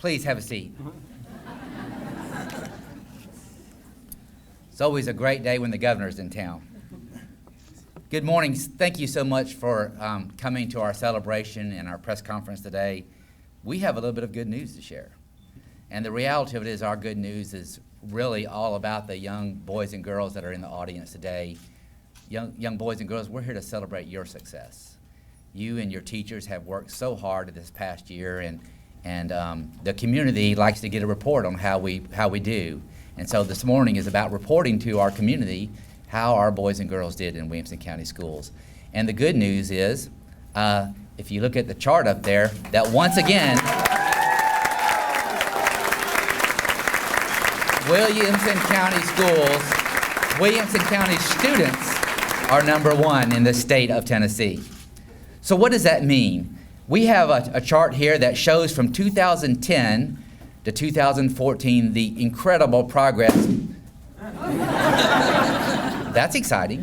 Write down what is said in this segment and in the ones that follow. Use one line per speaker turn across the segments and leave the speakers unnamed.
Please have a seat. It's always a great day when the governor's in town. Good morning. Thank you so much for coming to our celebration and our press conference today. We have a little bit of good news to share. And the reality of it is our good news is really all about the young boys and girls that are in the audience today. Young boys and girls, we're here to celebrate your success. You and your teachers have worked so hard this past year, and the community likes to get a report on how we do. And so this morning is about reporting to our community how our boys and girls did in Williamson County Schools. And the good news is, if you look at the chart up there, that once again, Williamson County Schools, Williamson County students are #1 in the state of Tennessee. So what does that mean? We have a chart here that shows from 2010 to 2014 the incredible progress. That's exciting.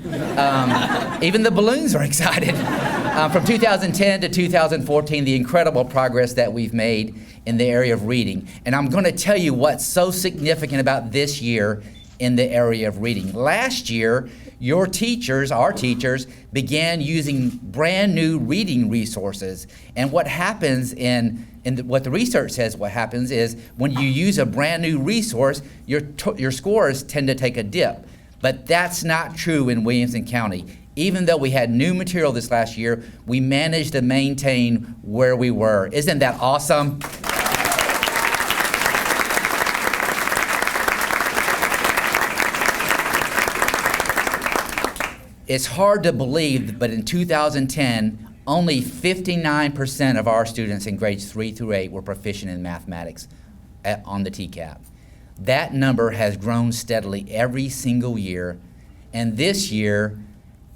Even the balloons are excited. From 2010 to 2014, the incredible progress that we've made in the area of reading. And I'm going to tell you what's so significant about this year in the area of reading. Last year, your teachers, our teachers, began using brand new reading resources. And what happens what the research says what happens is when you use a brand new resource, your scores tend to take a dip. But that's not true in Williamson County. Even though we had new material this last year, we managed to maintain where we were. Isn't that awesome? It's hard to believe, but in 2010, only 59% of our students in grades 3 through 8 were proficient in mathematics on the TCAP. That number has grown steadily every single year, and this year,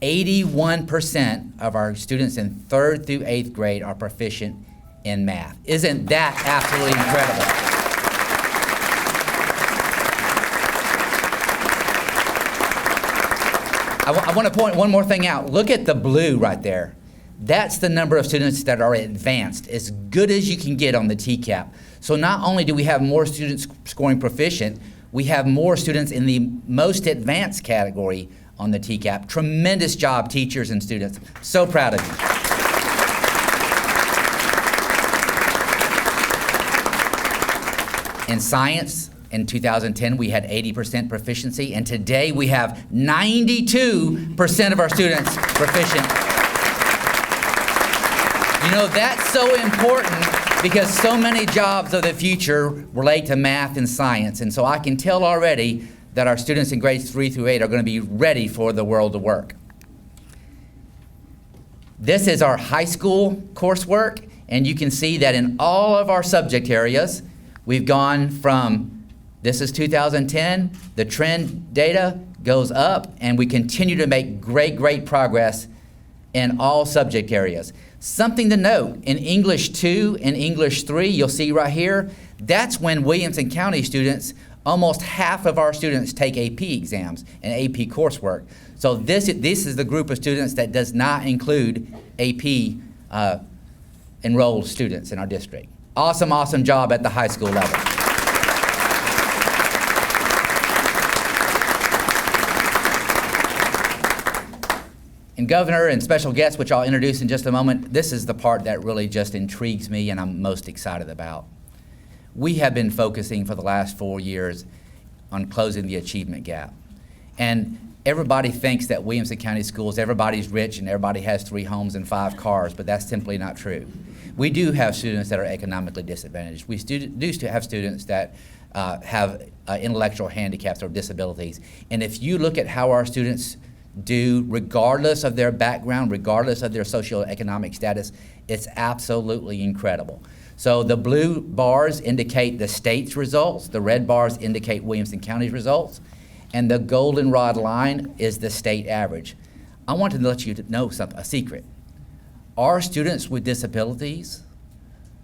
81% of our students in 3rd through 8th grade are proficient in math. Isn't that absolutely incredible? I want to point one more thing out. Look at the blue right there. That's the number of students that are advanced, as good as you can get on the TCAP. So not only do we have more students scoring proficient, we have more students in the most advanced category on the TCAP. Tremendous job, teachers and students. So proud of you. In science, in 2010, we had 80% proficiency, and today we have 92% of our students proficient. You know, that's so important because so many jobs of the future relate to math and science, and so I can tell already that our students in grades 3 through 8 are going to be ready for the world of work. This is our high school coursework, and you can see that in all of our subject areas, we've gone from, this is 2010, the trend data goes up, and we continue to make great progress in all subject areas. Something to note, in English 2 and English 3, you'll see right here, that's when Williamson County students, almost half of our students take AP exams and AP coursework. So this is the group of students that does not include AP enrolled students in our district. Awesome job at the high school level. And Governor and special guests, which I'll introduce in just a moment, this is the part that really just intrigues me and I'm most excited about. We have been focusing for the last 4 years on closing the achievement gap. And everybody thinks that Williamson County Schools, everybody's rich and everybody has 3 homes and 5 cars, but that's simply not true. We do have students that are economically disadvantaged. We do have students that have intellectual handicaps or disabilities. And if you look at how our students do, regardless of their background, regardless of their socioeconomic status, it's absolutely incredible. So the blue bars indicate the state's results, the red bars indicate Williamson County's results, and the goldenrod line is the state average. I want to let you know something, a secret. Our students with disabilities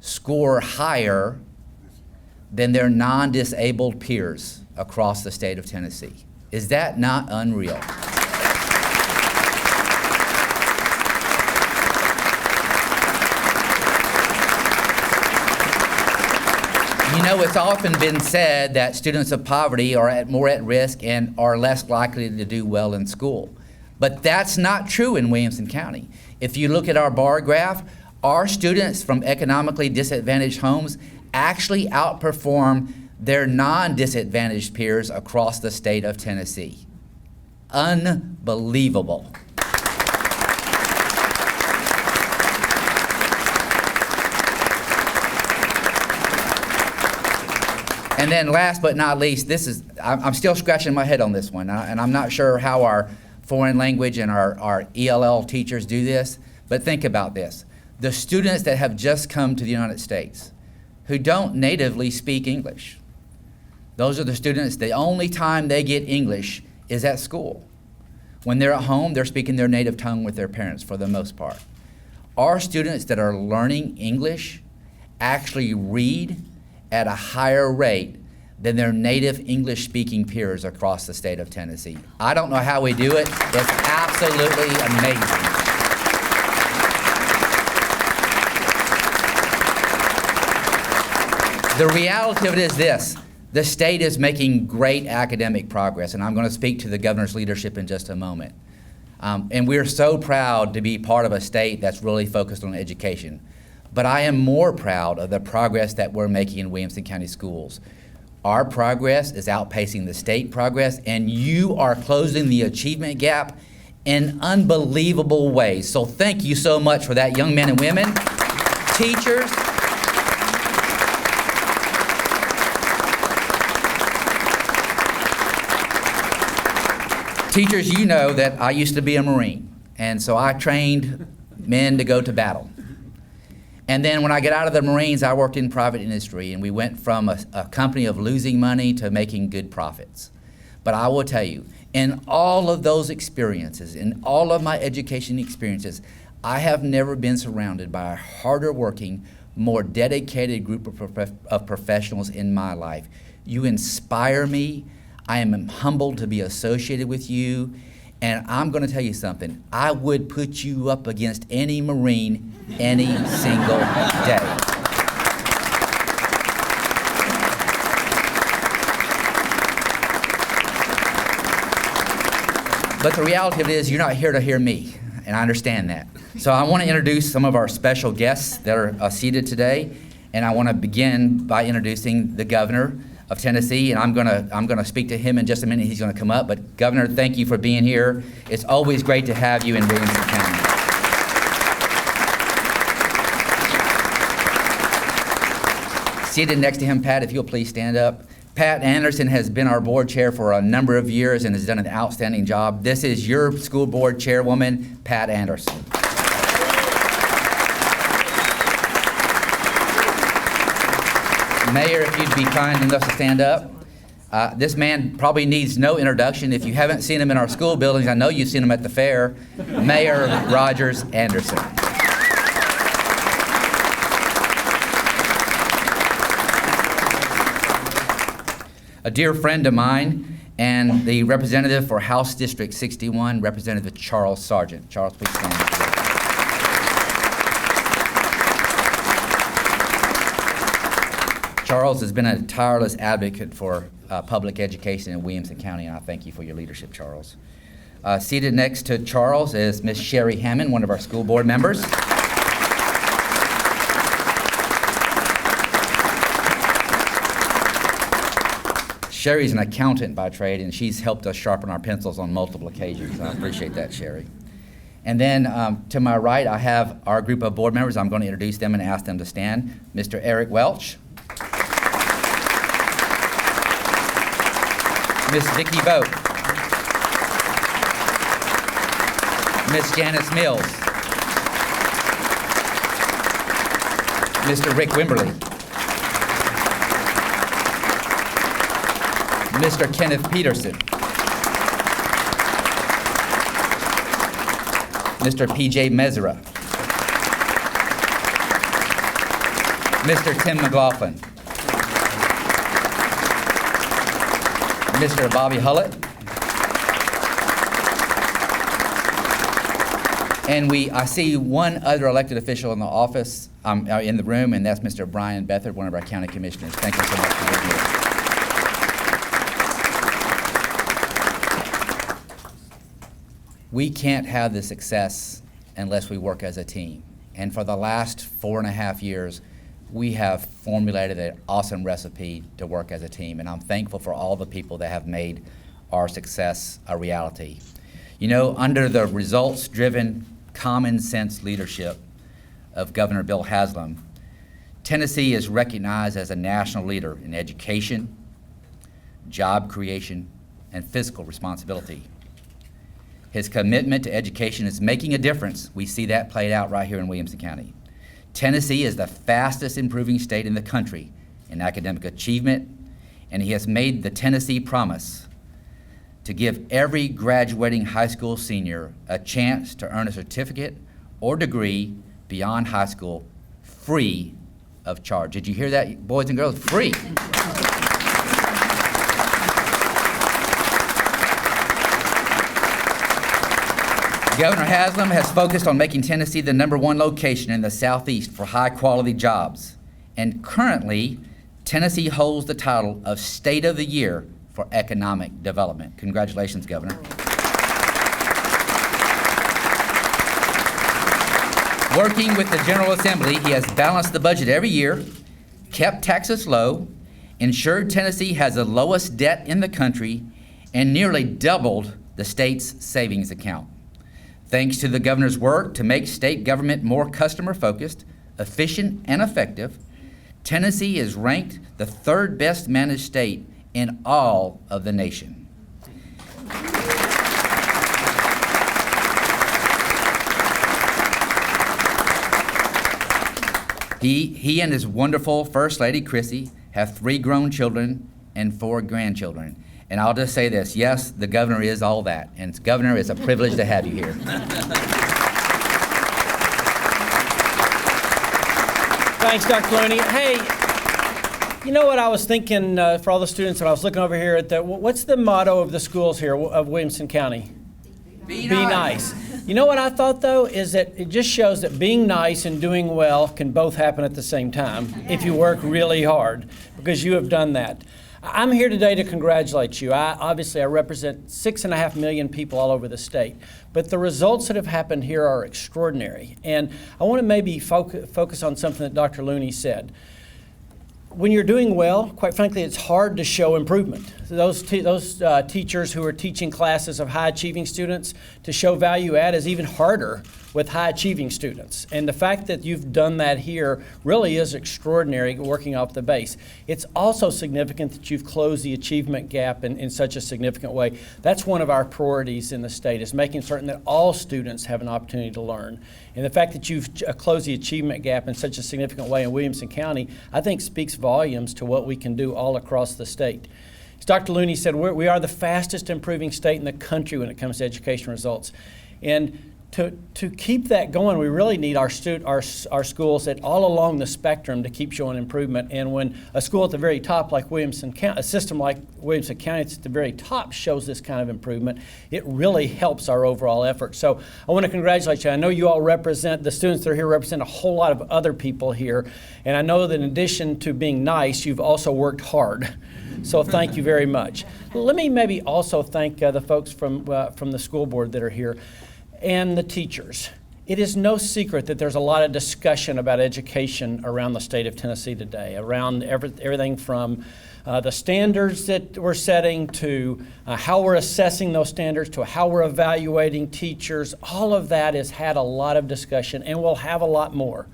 score higher than their non-disabled peers across the state of Tennessee. Is that not unreal? You know, it's often been said that students of poverty are more at risk and are less likely to do well in school. But that's not true in Williamson County. If you look at our bar graph, our students from economically disadvantaged homes actually outperform their non-disadvantaged peers across the state of Tennessee. Unbelievable. And then last but not least, I'm still scratching my head on this one, and I'm not sure how our foreign language and our ELL teachers do this, but think about this. The students that have just come to the United States who don't natively speak English, those are the students, the only time they get English is at school. When they're at home, they're speaking their native tongue with their parents for the most part. Our students that are learning English actually read at a higher rate than their native English-speaking peers across the state of Tennessee. I don't know how we do it. It's absolutely amazing. The reality of it is this. The state is making great academic progress, and I'm going to speak to the governor's leadership in just a moment. And we're so proud to be part of a state that's really focused on education. But I am more proud of the progress that we're making in Williamson County schools. Our progress is outpacing the state progress, and you are closing the achievement gap in unbelievable ways. So thank you so much for that, young men and women, teachers. Teachers, you know that I used to be a Marine, and so I trained men to go to battle. And then when I got out of the Marines, I worked in private industry, and we went from a company of losing money to making good profits. But I will tell you, in all of those experiences, in all of my education experiences, I have never been surrounded by a harder working, more dedicated group of professionals in my life. You inspire me. I am humbled to be associated with you. And I'm going to tell you something. I would put you up against any Marine any single day. But the reality of it is you're not here to hear me, and I understand that. So I want to introduce some of our special guests that are seated today, and I want to begin by introducing the governor of Tennessee, and I'm gonna speak to him in just a minute. He's gonna come up. But Governor, thank you for being here. It's always great to have you in Williamson County. Seated next to him, Pat, if you'll please stand up. Pat Anderson has been our board chair for a number of years and has done an outstanding job. This is your school board chairwoman, Pat Anderson. Mayor, if you'd be kind enough to stand up. This man probably needs no introduction. If you haven't seen him in our school buildings, I know you've seen him at the fair. Mayor Rogers Anderson. A dear friend of mine and the representative for House District 61, Representative Charles Sargent. Charles, please stand. Charles has been a tireless advocate for public education in Williamson County, and I thank you for your leadership, Charles. Seated next to Charles is Ms. Sherry Hammond, one of our school board members. Sherry's an accountant by trade, and she's helped us sharpen our pencils on multiple occasions. I appreciate that, Sherry. And then to my right, I have our group of board members. I'm going to introduce them and ask them to stand. Mr. Eric Welch. Miss Vicki Vogt. Miss Janice Mills. Mr. Rick Wimberly. Mr. Kenneth Peterson. Mr. P.J. Mesera. Mr. Tim McLaughlin. Mr. Bobby Hullett. And I see one other elected official in the office. in the room, and that's Mr. Brian Bethard, one of our county commissioners. Thank you so much for being here. We can't have the success unless we work as a team. And for the last 4.5 years, we have formulated an awesome recipe to work as a team. And I'm thankful for all the people that have made our success a reality. You know, under the results-driven, common-sense leadership of Governor Bill Haslam, Tennessee is recognized as a national leader in education, job creation, and fiscal responsibility. His commitment to education is making a difference. We see that played out right here in Williamson County. Tennessee is the fastest improving state in the country in academic achievement, and he has made the Tennessee promise to give every graduating high school senior a chance to earn a certificate or degree beyond high school free of charge. Did you hear that, boys and girls? Free. Governor Haslam has focused on making Tennessee the #1 location in the Southeast for high-quality jobs. And currently, Tennessee holds the title of State of the Year for Economic Development. Congratulations, Governor. Working with the General Assembly, he has balanced the budget every year, kept taxes low, ensured Tennessee has the lowest debt in the country, and nearly doubled the state's savings account. Thanks to the governor's work to make state government more customer-focused, efficient, and effective, Tennessee is ranked the 3rd best managed state in all of the nation. He and his wonderful First Lady, Chrissy, have 3 grown children and 4 grandchildren. And I'll just say this, yes, the governor is all that. And Governor, it's a privilege to have you here.
Thanks, Dr. Looney. Hey, you know what I was thinking for all the students when I was looking over here at what's the motto of the schools here of Williamson County?
Be
nice. You know what I thought, though, is that it just shows that being nice and doing well can both happen at the same time if you work really hard, because you have done that. I'm here today to congratulate you. Obviously, I represent 6.5 million people all over the state, but the results that have happened here are extraordinary. And I want to maybe focus on something that Dr. Looney said. When you're doing well, quite frankly, it's hard to show improvement. So those teachers who are teaching classes of high-achieving students, to show value add is even harder with high-achieving students. And the fact that you've done that here really is extraordinary, working off the base. It's also significant that you've closed the achievement gap in such a significant way. That's one of our priorities in the state, is making certain that all students have an opportunity to learn. And the fact that you've closed the achievement gap in such a significant way in Williamson County, I think speaks volumes to what we can do all across the state. As Dr. Looney said, we are the fastest improving state in the country when it comes to education results. And to keep that going, we really need our schools at all along the spectrum to keep showing improvement. And when a school at the very top, like Williamson County, a system like Williamson County that's at the very top shows this kind of improvement, it really helps our overall effort. So I want to congratulate you. I know you all represent, the students that are here represent a whole lot of other people here. And I know that in addition to being nice, you've also worked hard. So thank you very much. Let me maybe also thank the folks from the school board that are here, and the teachers. It is no secret that there's a lot of discussion about education around the state of Tennessee today, around everything from the standards that we're setting to how we're assessing those standards to how we're evaluating teachers. All of that has had a lot of discussion and will have a lot more.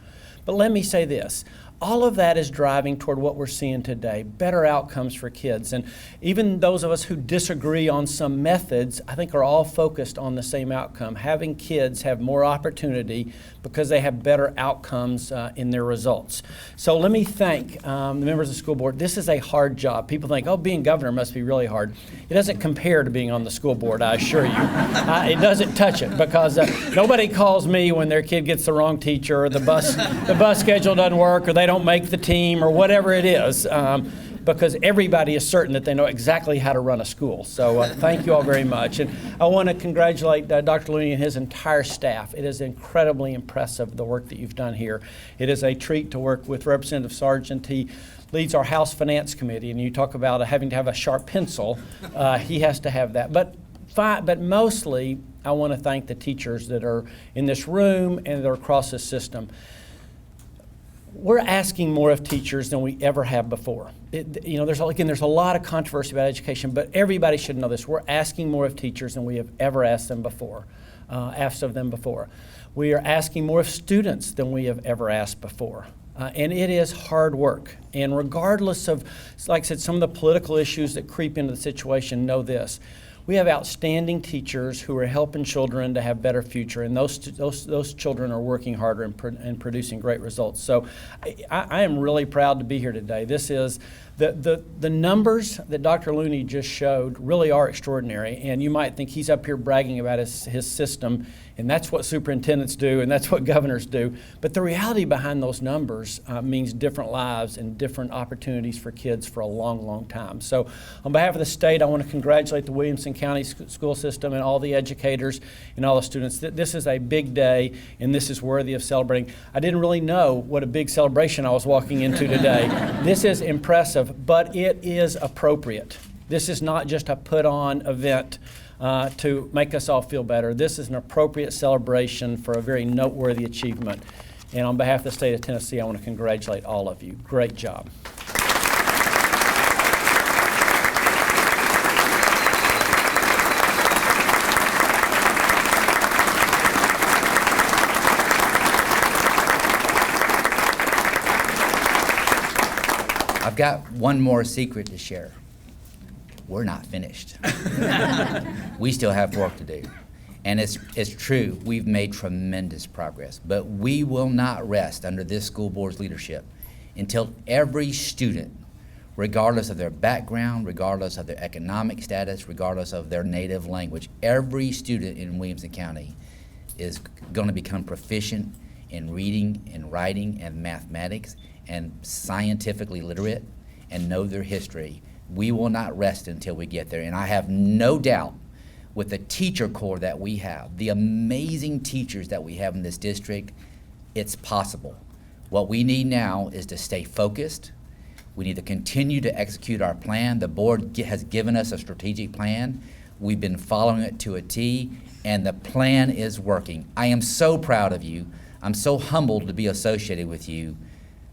But let me say this. All of that is driving toward what we're seeing today, better outcomes for kids. And even those of us who disagree on some methods, I think are all focused on the same outcome, having kids have more opportunity because they have better outcomes in their results. So let me thank the members of the school board. This is a hard job. People think, oh, being governor must be really hard. It doesn't compare to being on the school board, I assure you. It doesn't touch it, because nobody calls me when their kid gets the wrong teacher, or the bus schedule doesn't work, or they don't make the team, or whatever it is. because everybody is certain that they know exactly how to run a school. So thank you all very much. And I want to congratulate Dr. Looney and his entire staff. It is incredibly impressive, the work that you've done here. It is a treat to work with Representative Sargent. He leads our House Finance Committee, and you talk about having to have a sharp pencil. He has to have that. But mostly, I want to thank the teachers that are in this room and that are across the system. We're asking more of teachers than we ever have before. There's a lot of controversy about education, but everybody should know this. We're asking more of teachers than we have ever asked of them before. We are asking more of students than we have ever asked before. And it is hard work. And regardless of, like I said, some of the political issues that creep into the situation, know this. We have outstanding teachers who are helping children to have better future, and those children are working harder and producing great results. So I am really proud to be here today. This is the numbers that Dr. Looney just showed really are extraordinary, and you might think he's up here bragging about his system, and that's what superintendents do, and that's what governors do. But the reality behind those numbers means different lives and different opportunities for kids for a long, long time. So on behalf of the state, I want to congratulate the Williamson County school system and all the educators and all the students. This is a big day, and this is worthy of celebrating. I didn't really know what a big celebration I was walking into today. This is impressive, but it is appropriate. This is not just a put-on event to make us all feel better. This is an appropriate celebration for a very noteworthy achievement. And on behalf of the state of Tennessee, I want to congratulate all of you. Great job.
I've got one more secret to share. We're not finished. We still have work to do. And it's true, we've made tremendous progress, but we will not rest under this school board's leadership until every student, regardless of their background, regardless of their economic status, regardless of their native language, every student in Williamson County is going to become proficient in reading and writing and mathematics and scientifically literate and know their history. We will not rest until we get there. And I have no doubt with the teacher corps that we have, the amazing teachers that we have in this district, it's possible. What we need now is to stay focused. We need to continue to execute our plan. The board has given us a strategic plan. We've been following it to a T, and the plan is working. I am so proud of you. I'm so humbled to be associated with you.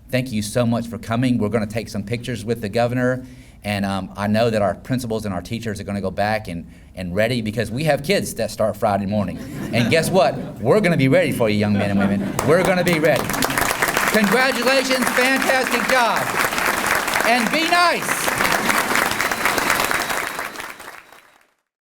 Thank you so much for coming. We're going to take some pictures with the governor. And I know that our principals and our teachers are going to go back and ready, because we have kids that start Friday morning. And guess what? We're going to be ready for you, young men and women. We're going to be ready. Congratulations, fantastic job. And be nice.